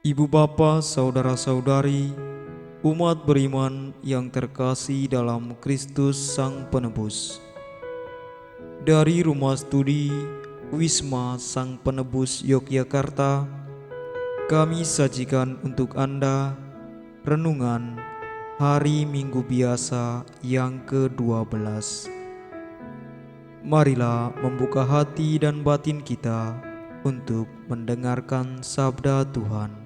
Ibu bapa, saudara-saudari, umat beriman yang terkasih dalam Kristus Sang Penebus. Dari Rumah Studi Wisma Sang Penebus Yogyakarta, kami sajikan untuk Anda renungan Hari Minggu Biasa yang ke-12. Marilah membuka hati dan batin kita untuk mendengarkan sabda Tuhan.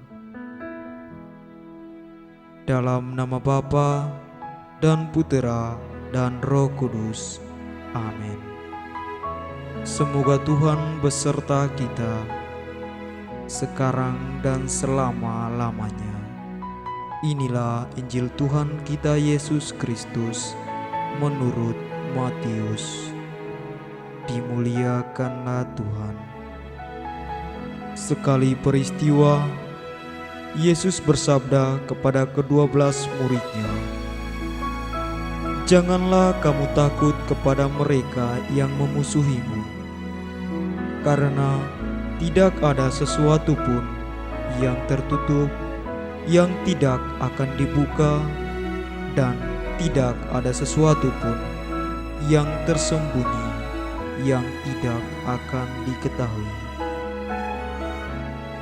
Dalam nama Bapa dan Putera dan Roh Kudus. Amin. Semoga Tuhan beserta kita sekarang dan selama-lamanya. Inilah Injil Tuhan kita Yesus Kristus menurut Matius. Dimuliakanlah Tuhan. Sekali peristiwa, Yesus bersabda kepada ke-12 muridnya, "Janganlah kamu takut kepada mereka yang memusuhimu, karena tidak ada sesuatu pun yang tertutup yang tidak akan dibuka, dan tidak ada sesuatu pun yang tersembunyi yang tidak akan diketahui.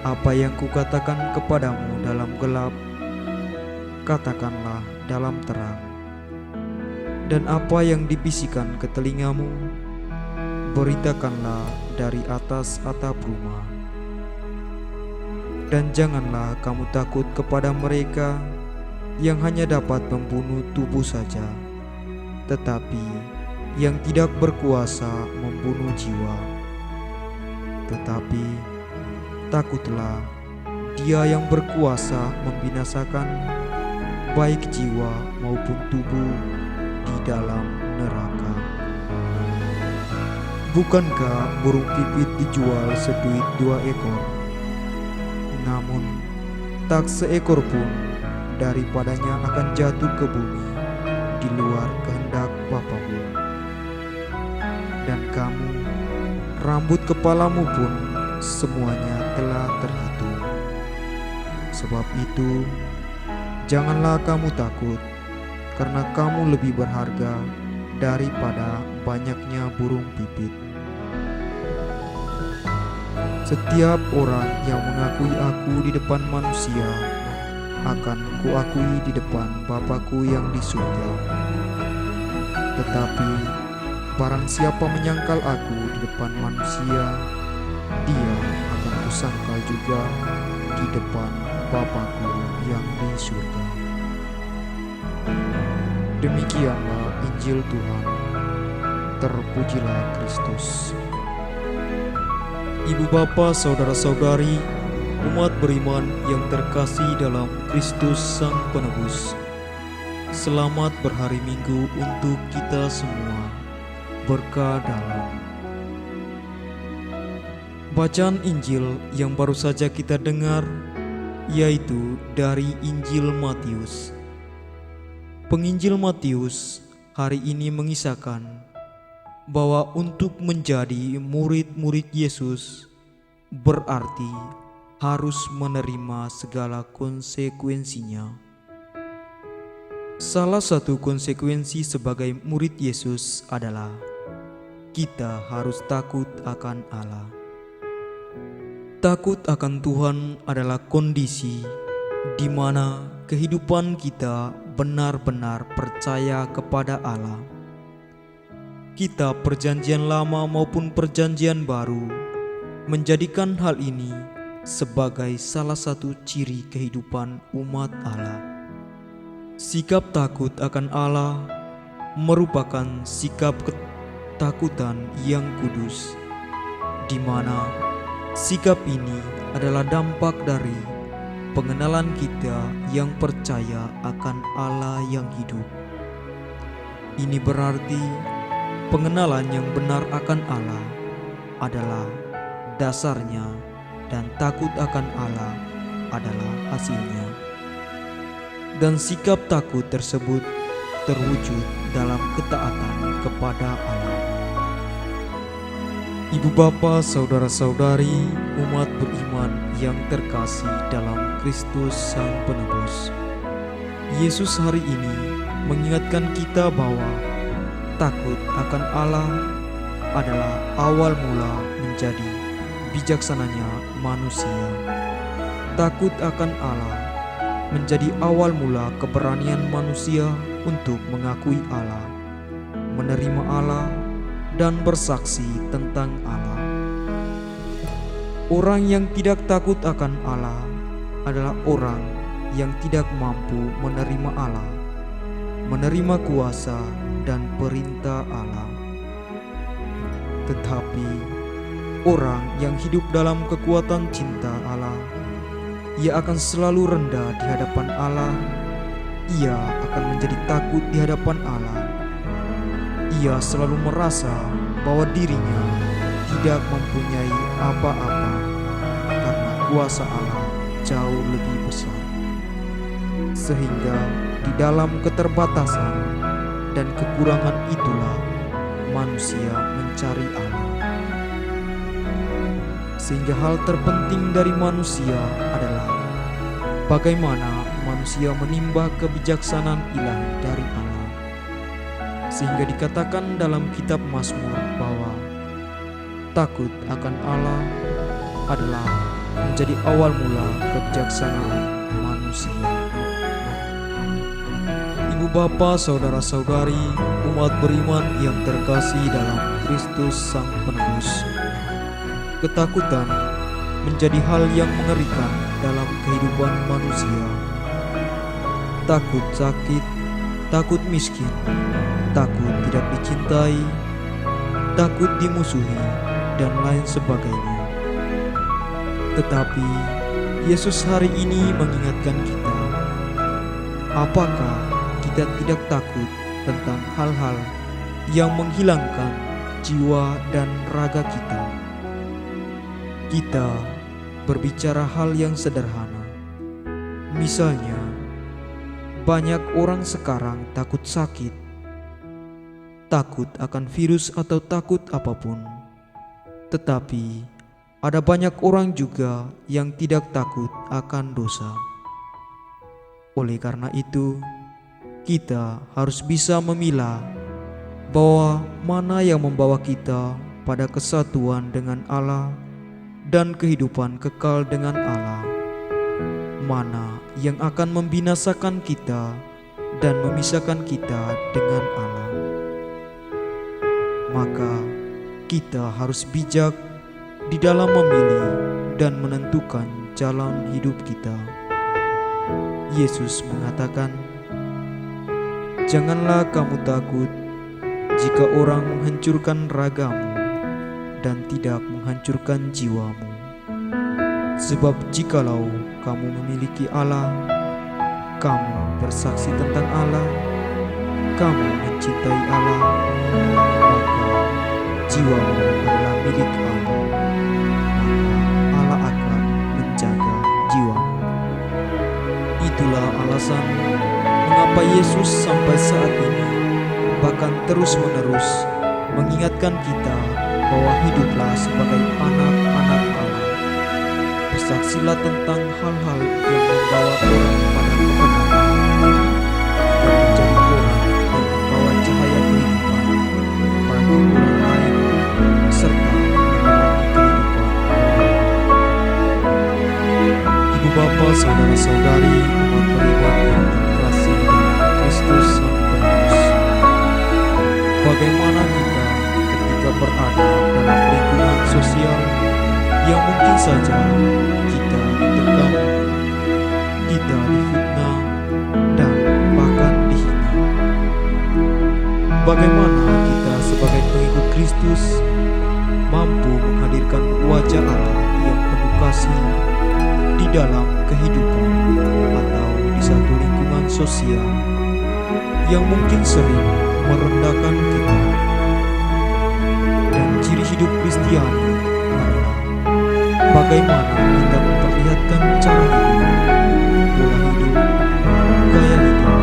Apa yang kukatakan kepadamu dalam gelap, katakanlah dalam terang. Dan apa yang dibisikkan ke telingamu, beritakanlah dari atas atap rumah. Dan janganlah kamu takut kepada mereka yang hanya dapat membunuh tubuh saja, tetapi yang tidak berkuasa membunuh jiwa. Tetapi takutlah Dia yang berkuasa membinasakan baik jiwa maupun tubuh di dalam neraka. Bukankah burung pipit dijual seduit 2 ekor? Namun tak seekor pun daripadanya akan jatuh ke bumi di luar kehendak Bapamu. Dan kamu, rambut kepalamu pun semuanya telah terhitung. Sebab itu, janganlah kamu takut, karena kamu lebih berharga daripada banyaknya burung pipit. Setiap orang yang mengakui aku di depan manusia, akan kuakui di depan Bapa-Ku yang di surga. Tetapi barang siapa menyangkal aku di depan manusia, dia akan kusangkal juga di depan Bapa-Ku yang di surga." Demikianlah Injil Tuhan. Terpujilah Kristus. Ibu bapa, saudara-saudari, umat beriman yang terkasih dalam Kristus Sang Penebus, selamat berhari Minggu untuk kita semua. Berkah dalam bacaan Injil yang baru saja kita dengar, yaitu dari Injil Matius. Penginjil Matius hari ini mengisahkan bahwa untuk menjadi murid-murid Yesus berarti harus menerima segala konsekuensinya. Salah satu konsekuensi sebagai murid Yesus adalah kita harus takut akan Allah. Takut akan Tuhan adalah kondisi di mana kehidupan kita benar-benar percaya kepada Allah. Kitab Perjanjian Lama maupun Perjanjian Baru menjadikan hal ini sebagai salah satu ciri kehidupan umat Allah. Sikap takut akan Allah merupakan sikap ketakutan yang kudus, di mana sikap ini adalah dampak dari pengenalan kita yang percaya akan Allah yang hidup. Ini berarti pengenalan yang benar akan Allah adalah dasarnya, dan takut akan Allah adalah hasilnya. Dan sikap takut tersebut terwujud dalam ketaatan kepada Allah. Ibu bapa, saudara-saudari, umat beriman yang terkasih dalam Kristus Sang Penebus. Yesus hari ini mengingatkan kita bahwa takut akan Allah adalah awal mula menjadi bijaksananya manusia. Takut akan Allah menjadi awal mula keberanian manusia untuk mengakui Allah, menerima Allah, dan bersaksi tentang Allah. Orang yang tidak takut akan Allah adalah orang yang tidak mampu menerima Allah, menerima kuasa dan perintah Allah. Tetapi orang yang hidup dalam kekuatan cinta Allah, ia akan selalu rendah di hadapan Allah. Ia akan menjadi takut di hadapan Allah. Ia selalu merasa bahwa dirinya tidak mempunyai apa-apa karena kuasa Allah jauh lebih besar. Sehingga di dalam keterbatasan dan kekurangan itulah manusia mencari Allah. Sehingga hal terpenting dari manusia adalah bagaimana manusia menimba kebijaksanaan ilahi dari Allah. Sehingga dikatakan dalam kitab Mazmur bahwa takut akan Allah adalah menjadi awal mula kebijaksanaan manusia. Ibu bapa, saudara-saudari, umat beriman yang terkasih dalam Kristus Sang Penebus. Ketakutan menjadi hal yang mengerikan dalam kehidupan manusia. Takut sakit, takut miskin, takut tidak dicintai, takut dimusuhi, dan lain sebagainya. Tetapi Yesus hari ini mengingatkan kita, apakah kita tidak takut tentang hal-hal yang menghilangkan jiwa dan raga kita? Kita berbicara hal yang sederhana. Misalnya, banyak orang sekarang takut sakit, takut akan virus atau takut apapun. Tetapi ada banyak orang juga yang tidak takut akan dosa. Oleh karena itu, kita harus bisa memilah bahwa mana yang membawa kita pada kesatuan dengan Allah dan kehidupan kekal dengan Allah, mana yang akan membinasakan kita dan memisahkan kita dengan Allah. Maka kita harus bijak di dalam memilih dan menentukan jalan hidup kita. Yesus mengatakan, "Janganlah kamu takut jika orang menghancurkan ragamu dan tidak menghancurkan jiwamu. Sebab jikalau kamu memiliki Allah, kamu bersaksi tentang Allah, kamu mencintai Allah, maka jiwamu adalah milik Allah, maka Allah akan menjaga jiwamu." Itulah alasan mengapa Yesus sampai saat ini bahkan terus-menerus mengingatkan kita bahwa hiduplah sebagai anak-anak Allah. Bersaksilah tentang hal-hal yang membawa orang pada kebenaran dan menjadi orang yang membawa cahaya kehidupan bagi orang lain serta menerangi kehidupan. Ibu bapa, saudara-saudari, umat beriman yang terkasih dalam Kristus Sang Penebus, bagaimana kita ketika berada dalam lingkungan sosial yang mungkin saja kita ditekan, kita difitnah, dan bahkan dihina? Bagaimana kita sebagai pengikut Kristus mampu menghadirkan wajah Allah yang penuh kasih di dalam kehidupan atau di satu lingkungan sosial yang mungkin sering merendahkan kita? Dan ciri hidup Kristiani adalah bagaimana kita memperlihatkan cara hidup, pola hidup, gaya hidup.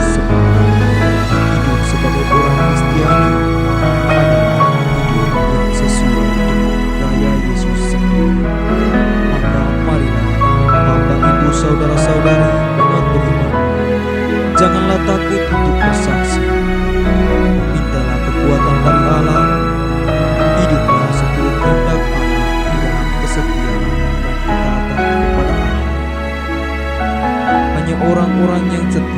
Sebab hidup sebagai orang Kristiani adalah hidup orang yang setia